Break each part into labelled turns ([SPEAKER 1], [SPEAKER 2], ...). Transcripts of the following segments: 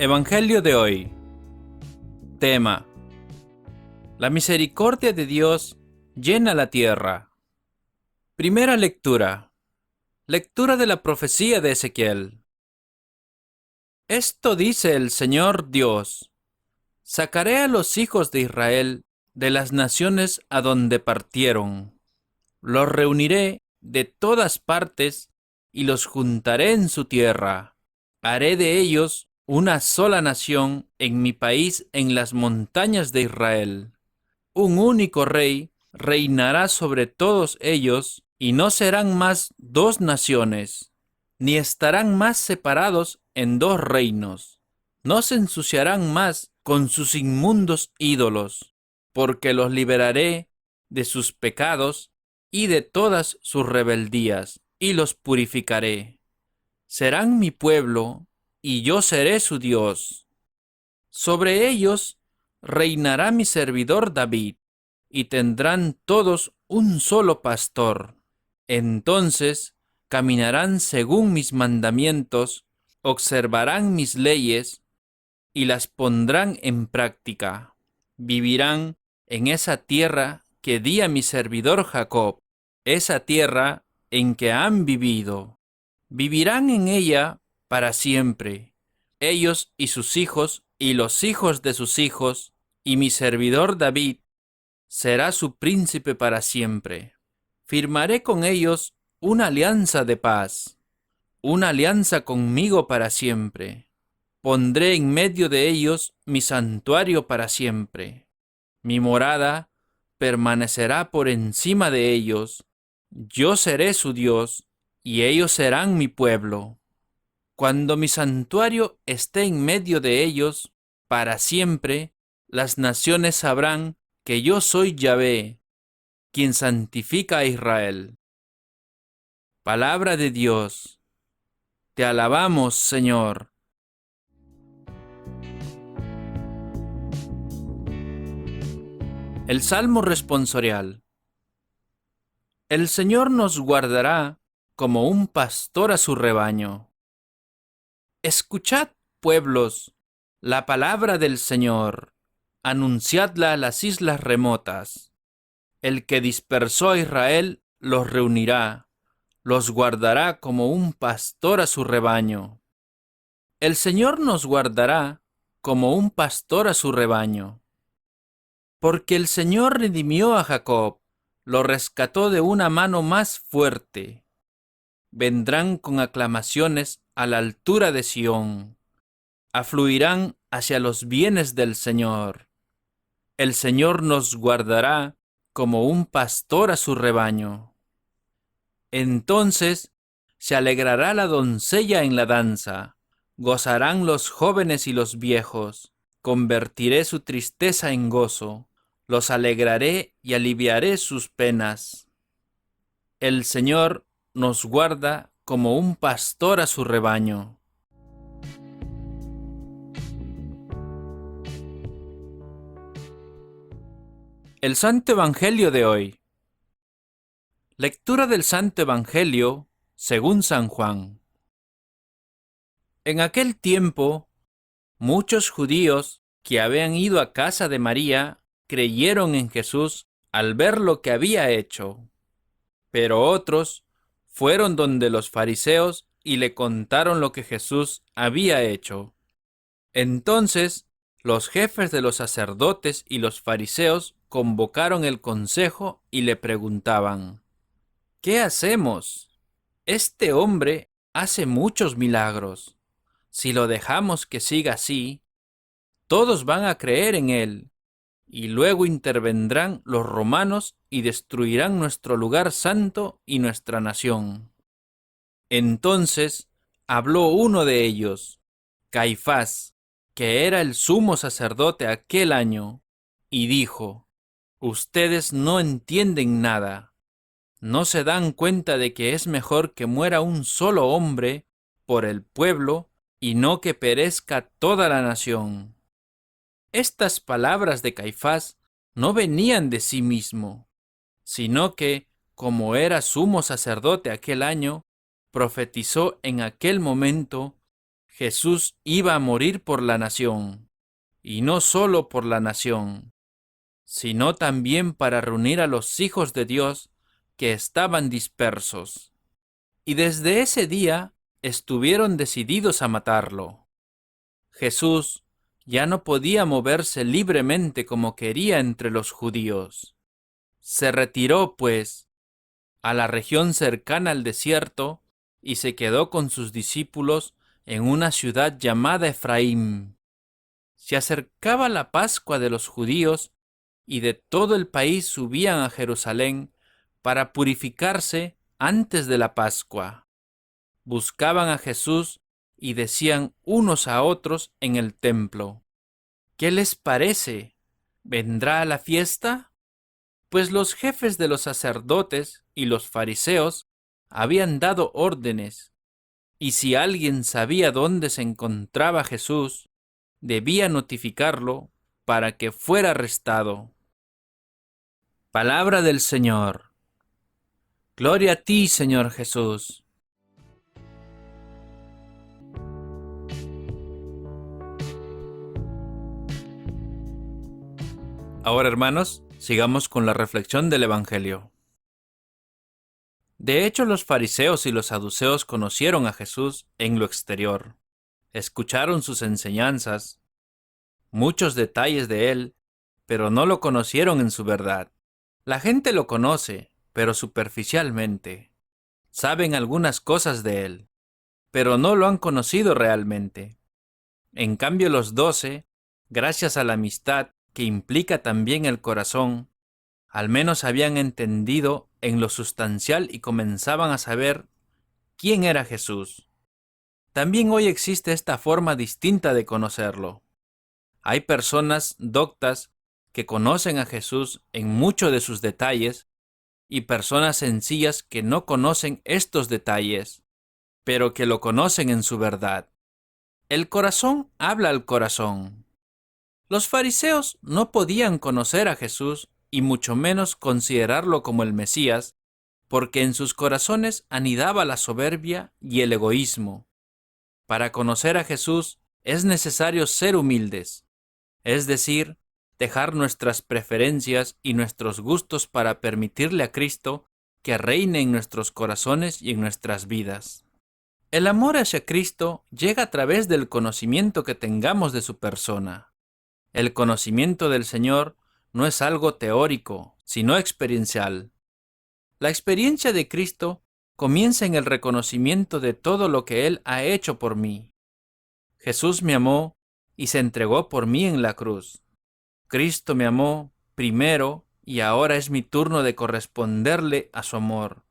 [SPEAKER 1] Evangelio de hoy. Tema: la misericordia de Dios llena la tierra. Primera lectura. Lectura de la profecía de Ezequiel. Esto dice el Señor Dios: sacaré a los hijos de Israel de las naciones a donde partieron. Los reuniré de todas partes y los juntaré en su tierra. Haré de ellos una sola nación en mi país, en las montañas de Israel. Un único rey reinará sobre todos ellos, y no serán más dos naciones, ni estarán más separados en dos reinos. No se ensuciarán más con sus inmundos ídolos, porque los liberaré de sus pecados y de todas sus rebeldías, y los purificaré. Serán mi pueblo, y yo seré su Dios. Sobre ellos reinará mi servidor David, y tendrán todos un solo pastor. Entonces caminarán según mis mandamientos, observarán mis leyes y las pondrán en práctica. Vivirán en esa tierra que di a mi servidor Jacob, esa tierra en que han vivido. Vivirán en ella para siempre, ellos y sus hijos y los hijos de sus hijos, y mi servidor David será su príncipe para siempre. Firmaré con ellos una alianza de paz, una alianza conmigo para siempre. Pondré en medio de ellos mi santuario para siempre. Mi morada permanecerá por encima de ellos. Yo seré su Dios, y ellos serán mi pueblo. Cuando mi santuario esté en medio de ellos, para siempre, las naciones sabrán que yo soy Yahvé, quien santifica a Israel. Palabra de Dios. Te alabamos, Señor. El Salmo responsorial. El Señor nos guardará como un pastor a su rebaño. Escuchad, pueblos, la palabra del Señor, anunciadla a las islas remotas. El que dispersó a Israel los reunirá, los guardará como un pastor a su rebaño. El Señor nos guardará como un pastor a su rebaño. Porque el Señor redimió a Jacob, lo rescató de una mano más fuerte. Vendrán con aclamaciones a la altura de Sión. Afluirán hacia los bienes del Señor. El Señor nos guardará como un pastor a su rebaño. Entonces se alegrará la doncella en la danza, gozarán los jóvenes y los viejos. Convertiré su tristeza en gozo, los alegraré y aliviaré sus penas. El Señor nos guarda como un pastor a su rebaño. El Santo Evangelio de hoy. Lectura del Santo Evangelio según San Juan. En aquel tiempo, muchos judíos que habían ido a casa de María creyeron en Jesús al ver lo que había hecho. Pero otros fueron donde los fariseos y le contaron lo que Jesús había hecho. Entonces, los jefes de los sacerdotes y los fariseos convocaron el consejo y le preguntaban: ¿qué hacemos? Este hombre hace muchos milagros. Si lo dejamos que siga así, todos van a creer en él, y luego intervendrán los romanos y destruirán nuestro lugar santo y nuestra nación. Entonces habló uno de ellos, Caifás, que era el sumo sacerdote aquel año, y dijo: ustedes no entienden nada. ¿No se dan cuenta de que es mejor que muera un solo hombre por el pueblo y no que perezca toda la nación? Estas palabras de Caifás no venían de sí mismo, sino que, como era sumo sacerdote aquel año, profetizó en aquel momento Jesús iba a morir por la nación, y no solo por la nación, sino también para reunir a los hijos de Dios que estaban dispersos. Y desde ese día estuvieron decididos a matarlo. Jesús ya no podía moverse libremente como quería entre los judíos. Se retiró, pues, a la región cercana al desierto y se quedó con sus discípulos en una ciudad llamada Efraín. Se acercaba la Pascua de los judíos y de todo el país subían a Jerusalén para purificarse antes de la Pascua. Buscaban a Jesús y decían unos a otros en el templo: ¿qué les parece? ¿Vendrá a la fiesta? Pues los jefes de los sacerdotes y los fariseos habían dado órdenes, y si alguien sabía dónde se encontraba Jesús, debía notificarlo para que fuera arrestado. Palabra del Señor. Gloria a ti, Señor Jesús. Ahora, hermanos, sigamos con la reflexión del Evangelio. De hecho, los fariseos y los saduceos conocieron a Jesús en lo exterior, escucharon sus enseñanzas, muchos detalles de él, pero no lo conocieron en su verdad. La gente lo conoce, pero superficialmente. Saben algunas cosas de él, pero no lo han conocido realmente. En cambio, los 12, gracias a la amistad que implica también el corazón, al menos habían entendido en lo sustancial y comenzaban a saber quién era Jesús. También hoy existe esta forma distinta de conocerlo. Hay personas doctas que conocen a Jesús en muchos de sus detalles y personas sencillas que no conocen estos detalles, pero que lo conocen en su verdad. El corazón habla al corazón. Los fariseos no podían conocer a Jesús y mucho menos considerarlo como el Mesías, porque en sus corazones anidaba la soberbia y el egoísmo. Para conocer a Jesús es necesario ser humildes, es decir, dejar nuestras preferencias y nuestros gustos para permitirle a Cristo que reine en nuestros corazones y en nuestras vidas. El amor hacia Cristo llega a través del conocimiento que tengamos de su persona. El conocimiento del Señor no es algo teórico, sino experiencial. La experiencia de Cristo comienza en el reconocimiento de todo lo que Él ha hecho por mí. Jesús me amó y se entregó por mí en la cruz. Cristo me amó primero y ahora es mi turno de corresponderle a su amor.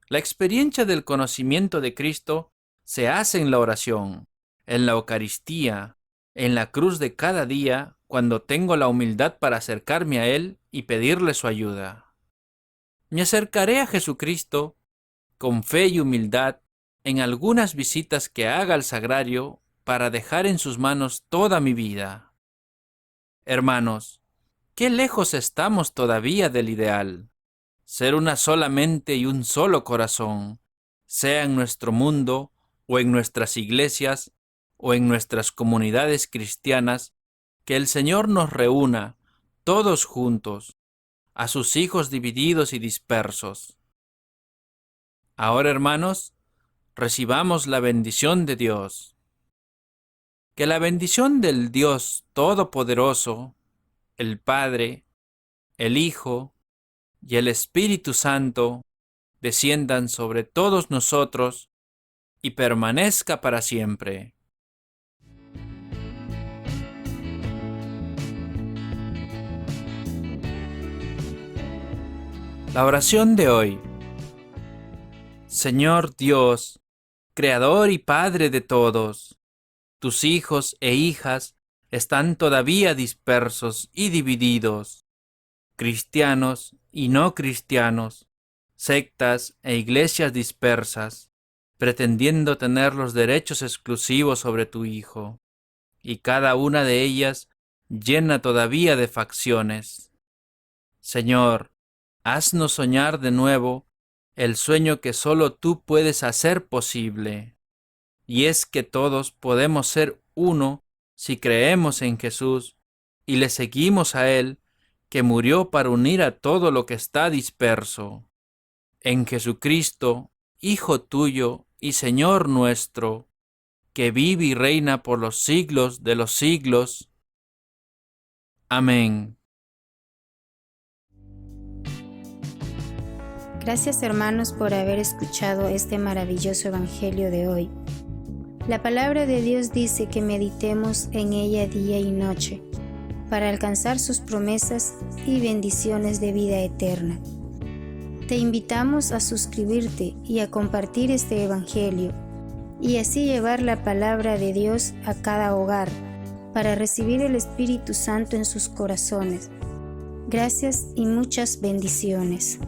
[SPEAKER 1] La experiencia del conocimiento de Cristo se hace en la oración, en la Eucaristía, en la cruz de cada día, cuando tengo la humildad para acercarme a Él y pedirle su ayuda. Me acercaré a Jesucristo con fe y humildad en algunas visitas que haga al sagrario para dejar en sus manos toda mi vida. Hermanos, qué lejos estamos todavía del ideal. Ser una sola mente y un solo corazón, sea en nuestro mundo o en nuestras iglesias o en nuestras comunidades cristianas, que el Señor nos reúna, todos juntos, a sus hijos divididos y dispersos. Ahora, hermanos, recibamos la bendición de Dios. Que la bendición del Dios Todopoderoso, el Padre, el Hijo y el Espíritu Santo desciendan sobre todos nosotros y permanezca para siempre. La oración de hoy. Señor Dios, Creador y Padre de todos, tus hijos e hijas están todavía dispersos y divididos, cristianos y no cristianos, sectas e iglesias dispersas, pretendiendo tener los derechos exclusivos sobre tu Hijo, y cada una de ellas llena todavía de facciones. Señor, haznos soñar de nuevo el sueño que solo tú puedes hacer posible. y es que todos podemos ser uno si creemos en Jesús y le seguimos a Él, que murió para unir a todo lo que está disperso. En Jesucristo, Hijo tuyo y Señor nuestro, que vive y reina por los siglos de los siglos. Amén.
[SPEAKER 2] Gracias, hermanos, por haber escuchado este maravilloso evangelio de hoy. La palabra de Dios dice que meditemos en ella día y noche para alcanzar sus promesas y bendiciones de vida eterna. Te invitamos a suscribirte y a compartir este evangelio y así llevar la palabra de Dios a cada hogar para recibir el Espíritu Santo en sus corazones. Gracias y muchas bendiciones.